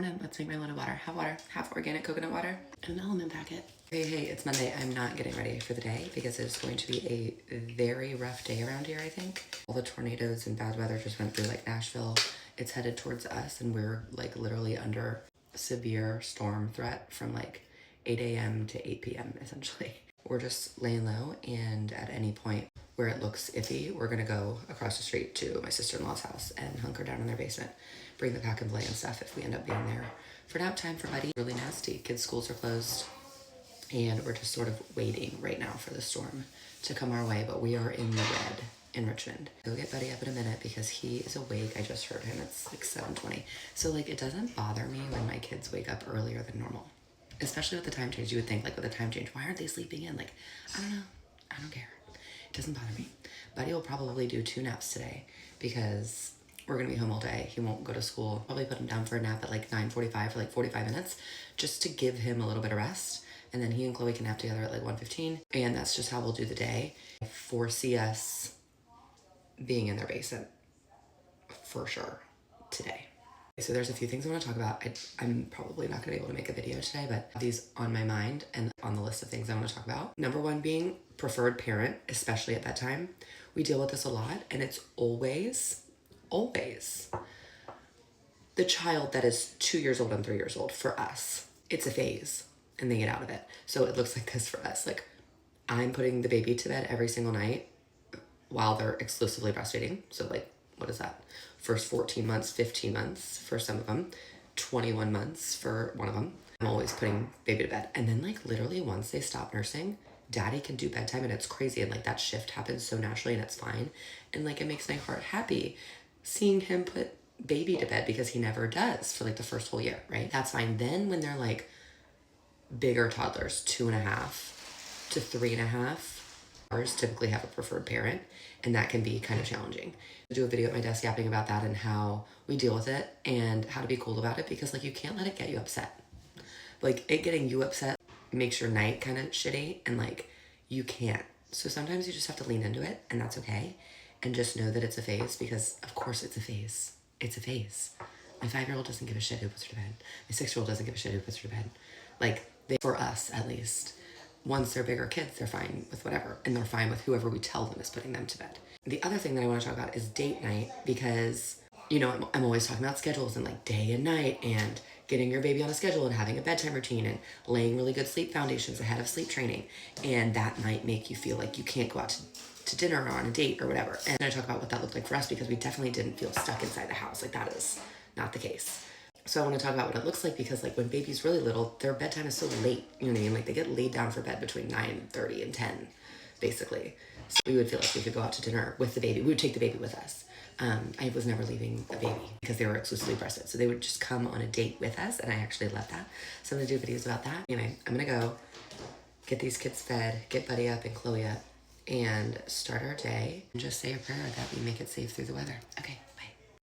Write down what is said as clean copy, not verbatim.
morning. Let's make my little water. Half organic coconut water, and an almond packet. Hey, it's Monday. I'm not getting ready for the day because it's going to be a very rough day around here, I think. All the tornadoes and bad weather just went through like Nashville. It's headed towards us, and we're like literally under severe storm threat from like 8 a.m. to 8 p.m. essentially. We're just laying low, and at any point where it looks iffy, we're gonna go across the street to my sister-in-law's house and hunker down in their basement, bring the pack and play and stuff if we end up being there for nap time for Buddy. Really nasty. Kids' schools are closed, and we're just sort of waiting right now for the storm to come our way, but we are in the red in Richmond. Go get Buddy up in a minute because he is awake. I just heard him. It's like 7:20. So like it doesn't bother me when my kids wake up earlier than normal, especially with the time change. You would think like with the time change, why aren't they sleeping in? Like, I don't know. I don't care. It doesn't bother me. Buddy will probably do 2 naps today because we're gonna be home all day. He won't go to school. Probably put him down for a nap at like 9:45 for like 45 minutes just to give him a little bit of rest. And then he and Chloe can nap together at like 1:15. And that's just how we'll do the day. I foresee us being in their basement for sure today. So there's a few things I want to talk about. I'm probably not going to be able to make a video today, but these on my mind and on the list of things I want to talk about. Number 1 being preferred parent, especially at bedtime. We deal with this a lot, and it's always the child that is 2 years old and 3 years old. For us, it's a phase and they get out of it. So it looks like this for us. Like I'm putting the baby to bed every single night while they're exclusively breastfeeding. So like, what is that? First 14 months, 15 months for some of them, 21 months for one of them. I'm always putting baby to bed. And then like literally once they stop nursing, Daddy can do bedtime, and it's crazy. And like that shift happens so naturally, and it's fine. And like, it makes my heart happy seeing him put baby to bed because he never does for like the first whole year, right? That's fine. Then when they're like bigger toddlers, 2.5 to 3.5, ours typically have a preferred parent, and that can be kind of challenging. I do a video at my desk yapping about that and how we deal with it and how to be cool about it, because like you can't let it get you upset. Like it getting you upset makes your night kind of shitty, and like you can't. So sometimes you just have to lean into it, and that's okay. And just know that it's a phase, because of course it's a phase. It's a phase. My 5-year-old doesn't give a shit who puts her to bed. My 6-year-old doesn't give a shit who puts her to bed. Like for us at least, once they're bigger kids, they're fine with whatever, and they're fine with whoever we tell them is putting them to bed. The other thing that I want to talk about is date night, because you know, I'm always talking about schedules and like day and night and getting your baby on a schedule and having a bedtime routine and laying really good sleep foundations ahead of sleep training. And that might make you feel like you can't go out to dinner or on a date or whatever. And I talk about what that looked like for us, because we definitely didn't feel stuck inside the house. Like that is not the case. So I want to talk about what it looks like, because like when baby's really little, their bedtime is so late, you know what I mean? Like they get laid down for bed between 9:30 and 10, basically. So we would feel like we could go out to dinner with the baby. We would take the baby with us. I was never leaving the baby because they were exclusively breastfed. So they would just come on a date with us, and I actually love that. So I'm gonna do videos about that. Anyway, I'm gonna go get these kids fed, get Buddy up and Chloe up, and start our day, and just say a prayer that we make it safe through the weather. Okay.